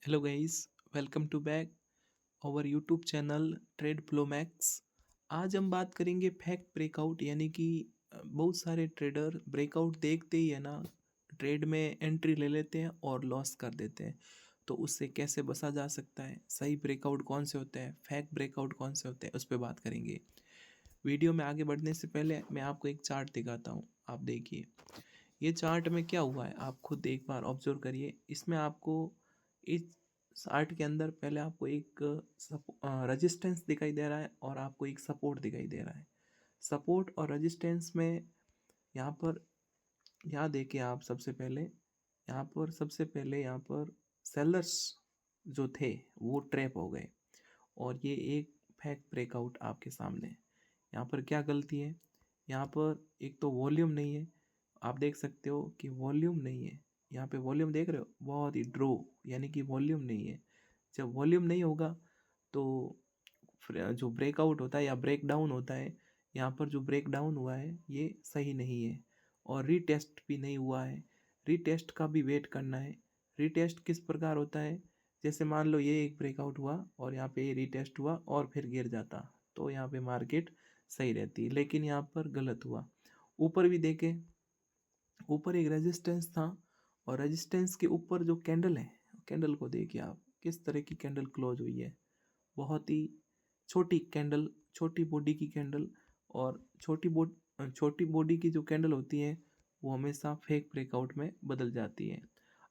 Hello guys, welcome to back our YouTube channel trade Plomax. आज हम बात करेंगे फैक्ट ब्रेकआउट यानी कि बहुत सारे ट्रेडर ब्रेकआउट देखते ही है ना, ट्रेड में एंट्री ले लेते हैं और लॉस कर देते हैं। तो उससे कैसे बचा जा सकता है, सही ब्रेकआउट कौन से होते हैं, फैक्ट ब्रेकआउट कौन से होते हैं, उस पर बात करेंगे। वीडियो में आगे बढ़ने से पहले मैं आपको एक चार्ट दिखाता हूँ। आप देखिए ये चार्ट में क्या हुआ है, आप खुद एक बार ऑब्जर्व करिए। इसमें आपको इस चार्ट के अंदर पहले आपको एक रेजिस्टेंस दिखाई दे रहा है और आपको एक सपोर्ट दिखाई दे रहा है। सपोर्ट और रेजिस्टेंस में यहाँ पर यहाँ देखिए आप सबसे पहले यहाँ पर सेलर्स जो थे वो ट्रैप हो गए और ये एक फैक्ट ब्रेकआउट आपके सामने। यहाँ पर क्या गलती है, यहाँ पर एक तो वॉल्यूम नहीं है। आप देख सकते हो कि वॉल्यूम नहीं है। यहाँ पे वॉल्यूम देख रहे हो, बहुत ही ड्रो, यानी कि वॉल्यूम नहीं है। जब वॉल्यूम नहीं होगा तो जो ब्रेकआउट होता है या ब्रेक डाउन होता है, यहाँ पर जो ब्रेक डाउन हुआ है ये सही नहीं है और रीटेस्ट भी नहीं हुआ है। रीटेस्ट का भी वेट करना है। रीटेस्ट किस प्रकार होता है, जैसे मान लो ये एक ब्रेकआउट हुआ और यहाँ पे ये रीटेस्ट हुआ और फिर गिर जाता, तो यहाँ पे मार्केट सही रहती, लेकिन यहाँ पर गलत हुआ। ऊपर भी देखें, ऊपर एक रेजिस्टेंस था और रेजिस्टेंस के ऊपर जो कैंडल है, कैंडल को देखिए आप, किस तरह की कैंडल क्लोज हुई है। बहुत ही छोटी कैंडल, छोटी बॉडी की कैंडल। और छोटी बॉडी की जो कैंडल होती है वो हमेशा फेक ब्रेकआउट में बदल जाती है।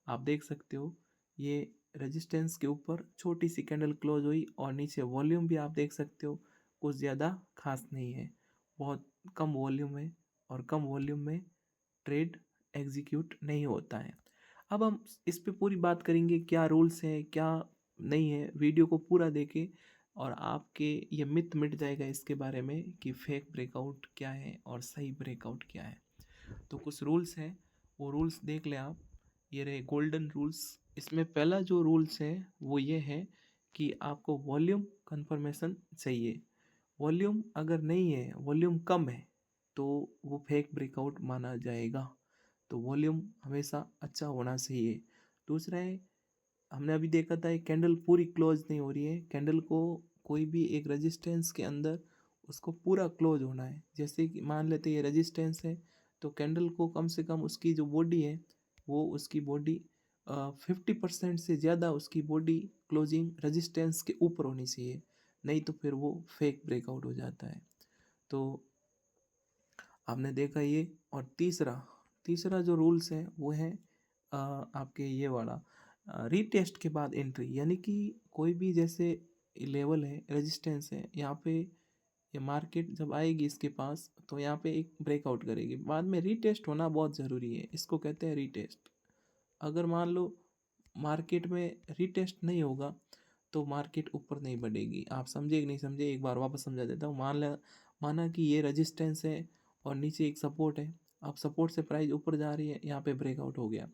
आप देख सकते हो ये रेजिस्टेंस के ऊपर छोटी सी कैंडल क्लोज हुई और नीचे वॉल्यूम भी आप देख सकते हो कुछ ज़्यादा खास नहीं है, बहुत कम वॉल्यूम है और कम वॉल्यूम में ट्रेड एग्जीक्यूट नहीं होता है। अब हम इस पे पूरी बात करेंगे, क्या रूल्स हैं क्या नहीं है। वीडियो को पूरा देखें और आपके ये मिथ मिट जाएगा इसके बारे में कि फेक ब्रेकआउट क्या है और सही ब्रेकआउट क्या है। तो कुछ रूल्स हैं, वो रूल्स देख लें आप। ये रहे गोल्डन रूल्स। इसमें पहला जो रूल्स है वो ये है कि आपको वॉल्यूम कंफर्मेशन चाहिए। वॉल्यूम अगर नहीं है, वॉल्यूम कम है, तो वो फेक ब्रेकआउट माना जाएगा। तो वॉल्यूम हमेशा अच्छा होना चाहिए। दूसरा है, हमने अभी देखा था एक कैंडल पूरी क्लोज नहीं हो रही है। कैंडल को कोई भी एक रेजिस्टेंस के अंदर उसको पूरा क्लोज होना है। जैसे कि मान लेते हैं ये रेजिस्टेंस है, तो कैंडल को कम से कम उसकी जो बॉडी है वो उसकी बॉडी 50% से ज़्यादा उसकी बॉडी क्लोजिंग रेजिस्टेंस के ऊपर होनी चाहिए, नहीं तो फिर वो फेक ब्रेकआउट हो जाता है। तो आपने देखा ये। और तीसरा तीसरा जो रूल्स है वो है आपके ये वाला, रीटेस्ट के बाद एंट्री। यानी कि कोई भी जैसे लेवल है, रेजिस्टेंस है, यहाँ पे ये मार्केट जब आएगी इसके पास तो यहाँ पे एक ब्रेकआउट करेगी, बाद में रीटेस्ट होना बहुत ज़रूरी है, इसको कहते हैं रीटेस्ट। अगर मान लो मार्केट में रीटेस्ट नहीं होगा तो मार्केट ऊपर नहीं बढ़ेगी। आप समझे कि नहीं समझे, एक बार वापस समझा देता हूँ। माना कि ये रेजिस्टेंस है और नीचे एक सपोर्ट है। अब सपोर्ट से प्राइस ऊपर जा रही है, यहाँ पे ब्रेकआउट हो गया।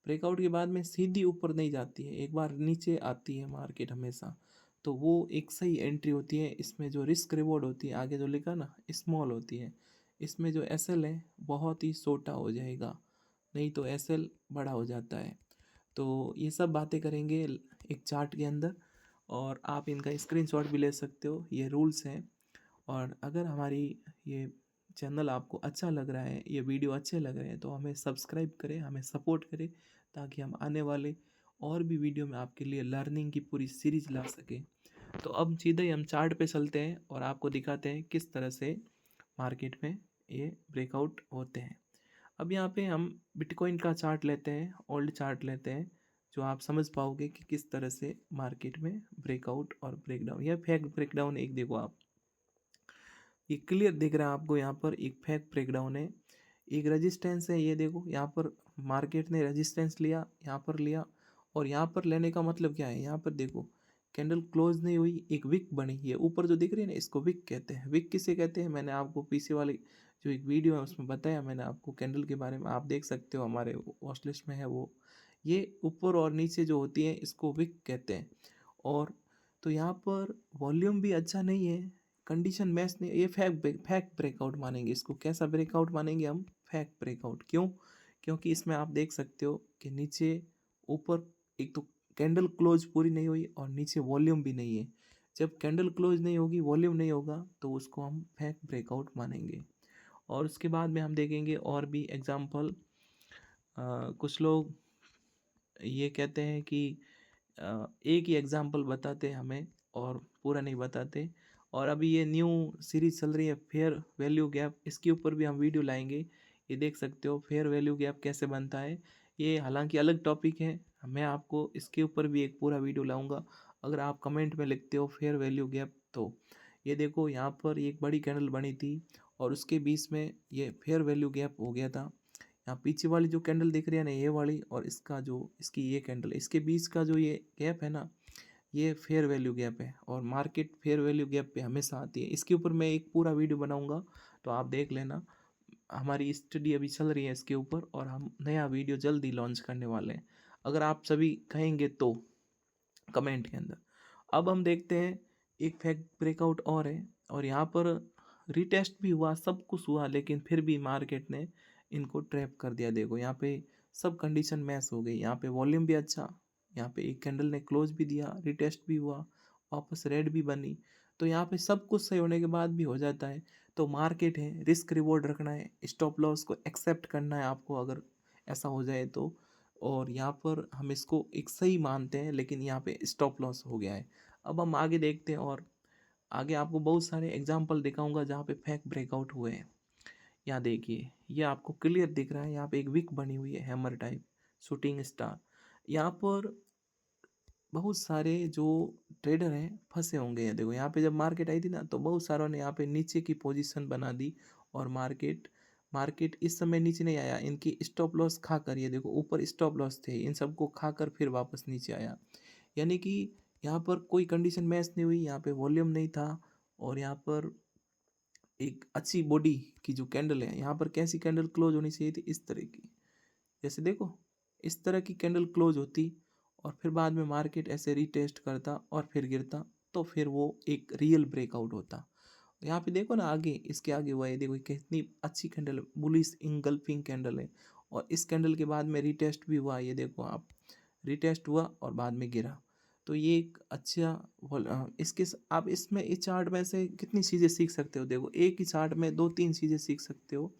ब्रेकआउट के बाद में सीधी ऊपर नहीं जाती है, एक बार नीचे आती है मार्केट हमेशा, तो वो एक सही एंट्री होती है। इसमें जो रिस्क रिवॉर्ड होती है, आगे जो लिखा ना, स्मॉल होती है। इसमें जो एसएल है बहुत ही छोटा हो जाएगा, नहीं तो एसएल बड़ा हो जाता है। तो ये सब बातें करेंगे एक चार्ट के अंदर, और आप इनका स्क्रीनशॉट भी ले सकते हो, ये रूल्स हैं। और अगर हमारी ये चैनल आपको अच्छा लग रहा है, ये वीडियो अच्छे लग रहे हैं, तो हमें सब्सक्राइब करें, हमें सपोर्ट करें, ताकि हम आने वाले और भी वीडियो में आपके लिए लर्निंग की पूरी सीरीज ला सकें। तो अब सीधे ही हम चार्ट पे चलते हैं और आपको दिखाते हैं किस तरह से मार्केट में ये ब्रेकआउट होते हैं। अब यहाँ पे हम बिटकॉइन का चार्ट लेते हैं, ओल्ड चार्ट लेते हैं, जो आप समझ पाओगे कि किस तरह से मार्केट में ब्रेकआउट और ब्रेकडाउन या फेक ब्रेकडाउन। एक देखो आप, ये क्लियर दिख रहा है आपको, यहाँ पर एक फेक ब्रेकडाउन है, एक रेजिस्टेंस है। ये देखो यहाँ पर मार्केट ने रेजिस्टेंस लिया, यहाँ पर लिया, और यहाँ पर लेने का मतलब क्या है, यहाँ पर देखो कैंडल क्लोज नहीं हुई, एक विक बनी है ऊपर जो दिख रही है ना, इसको विक कहते हैं। विक किसे कहते हैं, मैंने आपको पीछे वाले जो एक वीडियो है उसमें बताया मैंने आपको कैंडल के बारे में, आप देख सकते हो हमारे वॉच लिस्ट में है वो। ये ऊपर और नीचे जो होती है इसको विक कहते हैं। और तो यहाँ पर वॉल्यूम भी अच्छा नहीं है, कंडीशन मैच नहीं, ये फैक ब्रेकआउट मानेंगे इसको। कैसा ब्रेकआउट मानेंगे हम, फैक ब्रेकआउट। क्यों, क्योंकि इसमें आप देख सकते हो कि नीचे ऊपर एक तो कैंडल क्लोज पूरी नहीं हुई और नीचे वॉल्यूम भी नहीं है। जब कैंडल क्लोज नहीं होगी, वॉल्यूम नहीं होगा, तो उसको हम फेक ब्रेकआउट मानेंगे। और उसके बाद में हम देखेंगे और भी एग्जांपल। कुछ लोग ये कहते हैं कि एक ही एग्जांपल बताते हैं हमें और पूरा नहीं बताते। और अभी ये न्यू सीरीज चल रही है फेयर वैल्यू गैप, इसके ऊपर भी हम वीडियो लाएंगे। ये देख सकते हो फेयर वैल्यू गैप कैसे बनता है। ये हालांकि अलग टॉपिक है, मैं आपको इसके ऊपर भी एक पूरा वीडियो लाऊंगा। अगर आप कमेंट में लिखते हो फेयर वैल्यू गैप तो ये देखो, यहाँ पर एक बड़ी कैंडल बनी थी और उसके बीच में ये फेयर वैल्यू गैप हो गया था। यहाँ पीछे वाली जो कैंडल दिख रही है ना, ये वाली, और इसका जो इसकी ये कैंडल, इसके बीच का जो ये गैप है ना, ये फेयर वैल्यू गैप है। और मार्केट फेयर वैल्यू गैप पे हमेशा आती है। इसके ऊपर मैं एक पूरा वीडियो बनाऊंगा, तो आप देख लेना। हमारी स्टडी अभी चल रही है इसके ऊपर और हम नया वीडियो जल्दी लॉन्च करने वाले हैं, अगर आप सभी कहेंगे तो कमेंट के अंदर। अब हम देखते हैं एक फैक्ट ब्रेकआउट और है, और यहाँ पर रिटेस्ट भी हुआ, सब कुछ हुआ, लेकिन फिर भी मार्केट ने इनको ट्रैप कर दिया। देखो यहाँ पे सब कंडीशन मैच हो गई। यहाँ पे वॉल्यूम भी अच्छा, यहाँ पे एक कैंडल ने क्लोज भी दिया, रिटेस्ट भी हुआ, वापस रेड भी बनी। तो यहाँ पे सब कुछ सही होने के बाद भी हो जाता है। तो मार्केट है, रिस्क रिवॉर्ड रखना है, स्टॉप लॉस को एक्सेप्ट करना है आपको अगर ऐसा हो जाए तो। और यहाँ पर हम इसको एक सही मानते हैं, लेकिन यहाँ पे स्टॉप लॉस हो गया है। अब हम आगे देखते हैं, और आगे आपको बहुत सारे एग्जांपल दिखाऊंगा जहाँ पे फेक ब्रेकआउट हुए हैं। यहाँ देखिए, ये आपको क्लियर दिख रहा है, यहाँ पे एक विक बनी हुई है हैमर टाइप, शूटिंग स्टार। यहाँ पर बहुत सारे जो ट्रेडर हैं फंसे होंगे। देखो यहाँ पे जब मार्केट आई थी ना, तो बहुत सारों ने यहाँ पे नीचे की पोजीशन बना दी, और मार्केट मार्केट इस समय नीचे नहीं आया। इनकी स्टॉप लॉस खाकर, ये देखो ऊपर स्टॉप लॉस थे, इन सबको खाकर फिर वापस नीचे आया। यानी कि यहाँ पर कोई कंडीशन मैच नहीं हुई, यहाँ पे वॉल्यूम नहीं था, और यहाँ पर एक अच्छी बॉडी की जो कैंडल है, यहाँ पर कैसी कैंडल क्लोज होनी चाहिए थी, इस तरह की। जैसे देखो, इस तरह की कैंडल क्लोज होती और फिर बाद में मार्केट ऐसे रीटेस्ट करता और फिर गिरता, तो फिर वो एक रियल ब्रेकआउट होता। यहाँ पे देखो ना, आगे इसके आगे हुआ है, देखो कितनी अच्छी कैंडल है, बुलिश इंगल्फिंग कैंडल है। और इस कैंडल के बाद में रीटेस्ट भी हुआ, ये देखो आप, रीटेस्ट हुआ और बाद में गिरा। तो ये एक अच्छा आप इसमें इस चार्ट में से कितनी चीज़ें सीख सकते हो। देखो एक ही चार्ट में दो तीन चीज़ें सीख सकते हो।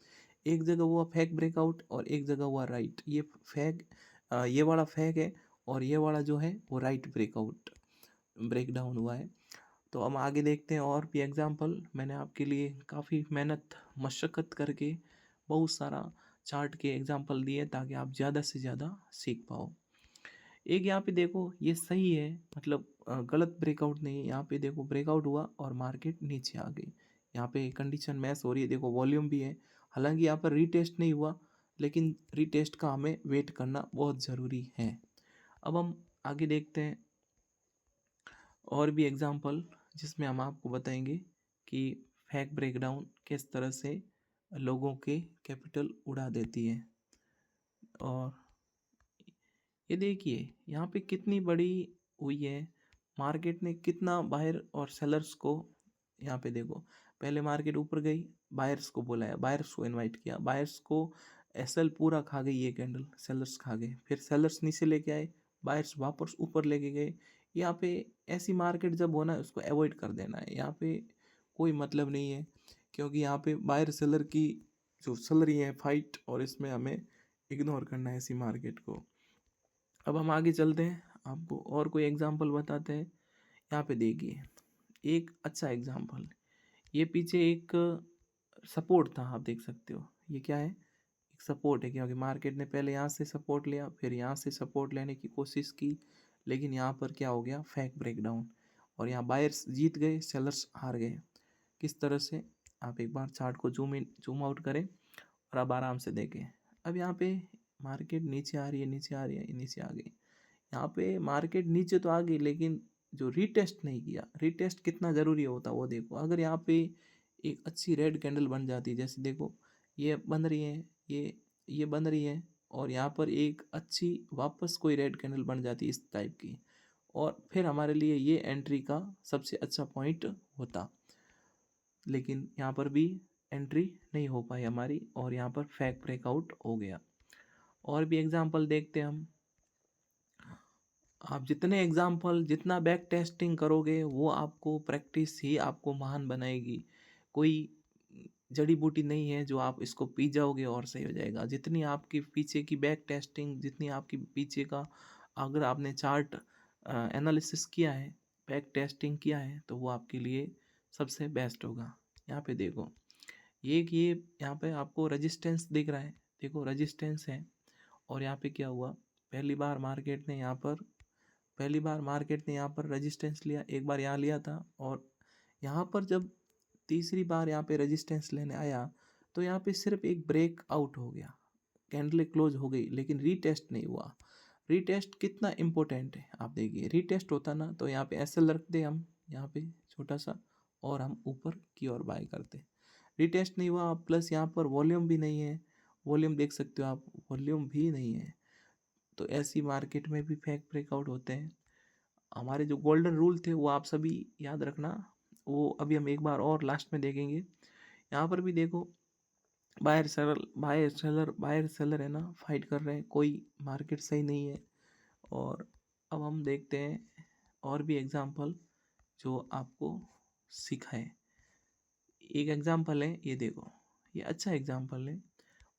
एक जगह हुआ फेक ब्रेकआउट और एक जगह हुआ राइट। ये फेक, ये वाला फेक है, और ये वाला जो है वो राइट ब्रेकआउट ब्रेकडाउन हुआ है। तो हम आगे देखते हैं और भी एग्जांपल। मैंने आपके लिए काफ़ी मेहनत मशक्क़त करके बहुत सारा चार्ट के एग्जांपल दिए, ताकि आप ज़्यादा से ज़्यादा सीख पाओ। एक यहाँ पे देखो, ये सही है, मतलब गलत ब्रेकआउट नहीं है। यहाँ पे देखो ब्रेकआउट हुआ और मार्केट नीचे आ गई। यहाँ पे कंडीशन मैच हो रही है, देखो वॉल्यूम भी है। हालांकि यहाँ पर रीटेस्ट नहीं हुआ, लेकिन रीटेस्ट का हमें वेट करना बहुत ज़रूरी है। अब हम आगे देखते हैं और भी एग्जांपल, जिसमें हम आपको बताएंगे कि फैक ब्रेकडाउन किस तरह से लोगों के कैपिटल उड़ा देती है। और ये देखिए यहाँ पे कितनी बड़ी हुई है, मार्केट ने कितना बायर और सेलर्स को, यहाँ पे देखो, पहले मार्केट ऊपर गई, बायर्स को बुलाया, बायर्स को इनवाइट किया, बायर्स को एसएल पूरा खा गई ये कैंडल, सेलर्स खा गए, फिर सेलर्स नीचे लेके आए, बायर्स वापस ऊपर लेके गए। यहाँ पे ऐसी मार्केट जब होना है, उसको अवॉइड कर देना है। यहाँ पे कोई मतलब नहीं है, क्योंकि यहाँ पे बायर सेलर की जो चल रही है फाइट, और इसमें हमें इग्नोर करना है ऐसी मार्केट को। अब हम आगे चलते हैं, आपको और कोई एग्जांपल बताते हैं। यहाँ पे देखिए एक अच्छा एग्जांपल, ये पीछे एक सपोर्ट था, आप देख सकते हो ये क्या है, एक सपोर्ट है, क्योंकि मार्केट ने पहले यहाँ से सपोर्ट लिया, फिर यहाँ से सपोर्ट लेने की कोशिश की, लेकिन यहाँ पर क्या हो गया, फैक ब्रेकडाउन। और यहाँ बायर्स जीत गए, सेलर्स हार गए। किस तरह से, आप एक बार चार्ट को जूम इन जूम आउट करें और अब आराम से देखें। अब यहाँ पे मार्केट नीचे आ रही है, नीचे आ रही है, नीचे आ गई। यहाँ पे मार्केट नीचे तो आ गई, लेकिन जो रीटेस्ट नहीं किया, रीटेस्ट कितना ज़रूरी होता वो देखो। अगर यहाँ पे एक अच्छी रेड कैंडल बन जाती, जैसे देखो ये बन रही है, ये बन रही है, और यहाँ पर एक अच्छी वापस कोई रेड कैंडल बन जाती इस टाइप की, और फिर हमारे लिए ये एंट्री का सबसे अच्छा पॉइंट होता। लेकिन यहाँ पर भी एंट्री नहीं हो पाई हमारी, और यहाँ पर फैक ब्रेकआउट हो गया। और भी एग्जांपल देखते हैं हम। आप जितने एग्जाम्पल जितना बैक टेस्टिंग करोगे वो आपको प्रैक्टिस ही आपको महान बनाएगी। कोई जड़ी बूटी नहीं है जो आप इसको पी जाओगे और सही हो जाएगा। जितनी आपकी पीछे की बैक टेस्टिंग, जितनी आपकी पीछे का अगर आपने चार्ट एनालिसिस किया है, बैक टेस्टिंग किया है, तो वो आपके लिए सबसे बेस्ट होगा। यहाँ पे देखो, ये यहाँ पे आपको रेजिस्टेंस दिख रहा है। देखो रेजिस्टेंस है और यहाँ पे क्या हुआ, पहली बार मार्केट ने यहाँ पर रेजिस्टेंस लिया, एक बार यहाँ लिया था और यहाँ पर जब तीसरी बार यहाँ पे रेजिस्टेंस लेने आया तो यहाँ पे सिर्फ एक ब्रेक आउट हो गया, कैंडल क्लोज हो गई, लेकिन रीटेस्ट नहीं हुआ। रीटेस्ट कितना इम्पोर्टेंट है आप देखिए, रीटेस्ट होता ना तो यहाँ पे एसएल रखते हम यहाँ पे छोटा सा और हम ऊपर की ओर बाय करते। रीटेस्ट नहीं हुआ, प्लस यहाँ पर वॉल्यूम भी नहीं है, वॉल्यूम देख सकते हो आप, वॉल्यूम भी नहीं है। तो ऐसी मार्केट में भी फेक ब्रेकआउट होते हैं। हमारे जो गोल्डन रूल थे वो आप सभी याद रखना, वो अभी हम एक बार और लास्ट में देखेंगे। यहाँ पर भी देखो, बायर सेलर है ना, फाइट कर रहे हैं, कोई मार्केट सही नहीं है। और अब हम देखते हैं और भी एग्जांपल जो आपको सिखाए। एक एग्जांपल है, ये देखो, ये अच्छा एग्जांपल है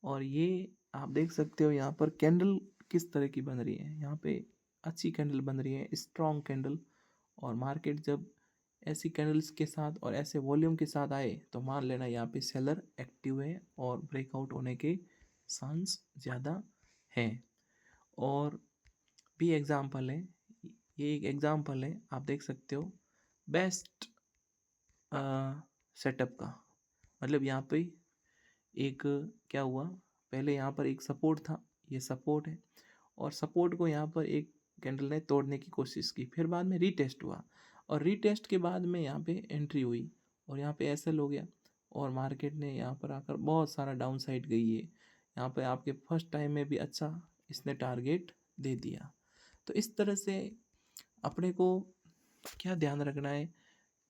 और ये आप देख सकते हो यहाँ पर कैंडल किस तरह की बन रही है। यहाँ पे अच्छी कैंडल बन रही है, स्ट्रॉन्ग कैंडल। और मार्केट जब ऐसी कैंडल्स के साथ और ऐसे वॉल्यूम के साथ आए तो मान लेना यहाँ पे सेलर एक्टिव है और ब्रेकआउट होने के चांस ज़्यादा हैं। और भी एग्जांपल है, ये एक एग्जांपल है, आप देख सकते हो बेस्ट सेटअप का। मतलब यहाँ पे एक क्या हुआ, पहले यहाँ पर एक सपोर्ट था, ये सपोर्ट है और सपोर्ट को यहाँ पर एक कैंडल ने तोड़ने की कोशिश की, फिर बाद में रीटेस्ट हुआ और रीटेस्ट के बाद में यहाँ पे एंट्री हुई और यहाँ पे एसएल हो गया और मार्केट ने यहाँ पर आकर बहुत सारा डाउन साइड गई है। यहाँ पे आपके फर्स्ट टाइम में भी अच्छा इसने टारगेट दे दिया। तो इस तरह से अपने को क्या ध्यान रखना है,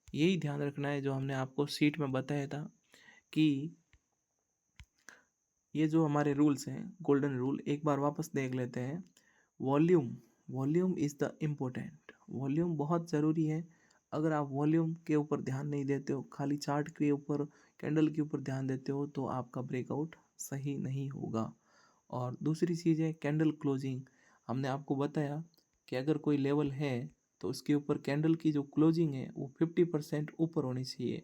यही ध्यान रखना है जो हमने आपको शीट में बताया था कि ये जो हमारे रूल्स हैं, गोल्डन रूल, एक बार वापस देख लेते हैं। Volume is the important, volume बहुत ज़रूरी है। अगर आप वॉल्यूम के ऊपर ध्यान नहीं देते हो, खाली चार्ट के ऊपर, कैंडल के ऊपर ध्यान देते हो, तो आपका ब्रेकआउट सही नहीं होगा। और दूसरी चीज़ है कैंडल क्लोजिंग। हमने आपको बताया कि अगर कोई लेवल है तो उसके ऊपर कैंडल की जो क्लोजिंग है वो 50% ऊपर होनी चाहिए,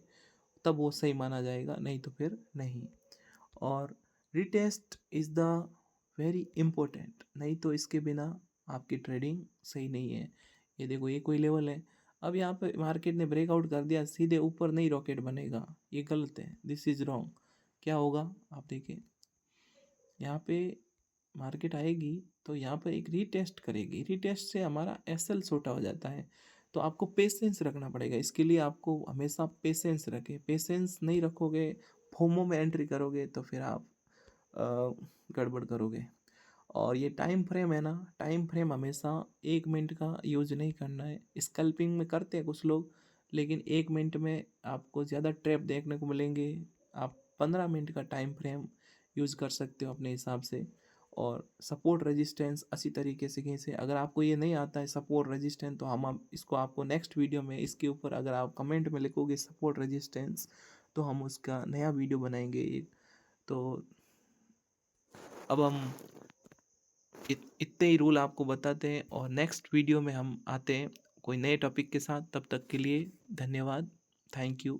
तब वो सही माना जाएगा, नहीं तो फिर नहीं। और retest is the very important, नहीं तो इसके बिना आपकी ट्रेडिंग सही नहीं है। ये देखो, ये कोई लेवल है, अब यहाँ पे मार्केट ने ब्रेकआउट कर दिया, सीधे ऊपर नहीं रॉकेट बनेगा, ये गलत है, दिस इज़ रॉन्ग। क्या होगा आप देखिए, यहाँ पे मार्केट आएगी तो यहाँ पर एक रीटेस्ट करेगी, रीटेस्ट से हमारा एसएल छोटा हो जाता है। तो आपको पेशेंस रखना पड़ेगा, इसके लिए आपको हमेशा पेशेंस रखें। पेशेंस नहीं रखोगे, फोमो में एंट्री करोगे तो फिर आप गड़बड़ करोगे। और ये टाइम फ्रेम है ना, टाइम फ्रेम हमेशा 1 मिनट का यूज नहीं करना है। स्कल्पिंग में करते हैं कुछ लोग, लेकिन 1 मिनट में आपको ज़्यादा ट्रैप देखने को मिलेंगे। आप 15 मिनट का टाइम फ्रेम यूज़ कर सकते हो अपने हिसाब से। और सपोर्ट रेजिस्टेंस अच्छी तरीके से खींचे। अगर आपको ये नहीं आता है सपोर्ट रेजिस्टेंस, तो हम इसको आपको नेक्स्ट वीडियो में, इसके ऊपर अगर आप कमेंट में लिखोगे सपोर्ट रेजिस्टेंस, तो हम उसका नया वीडियो बनाएंगे। तो अब हम इतने ही रूल आपको बताते हैं और नेक्स्ट वीडियो में हम आते हैं कोई नए टॉपिक के साथ। तब तक के लिए धन्यवाद, थैंक यू।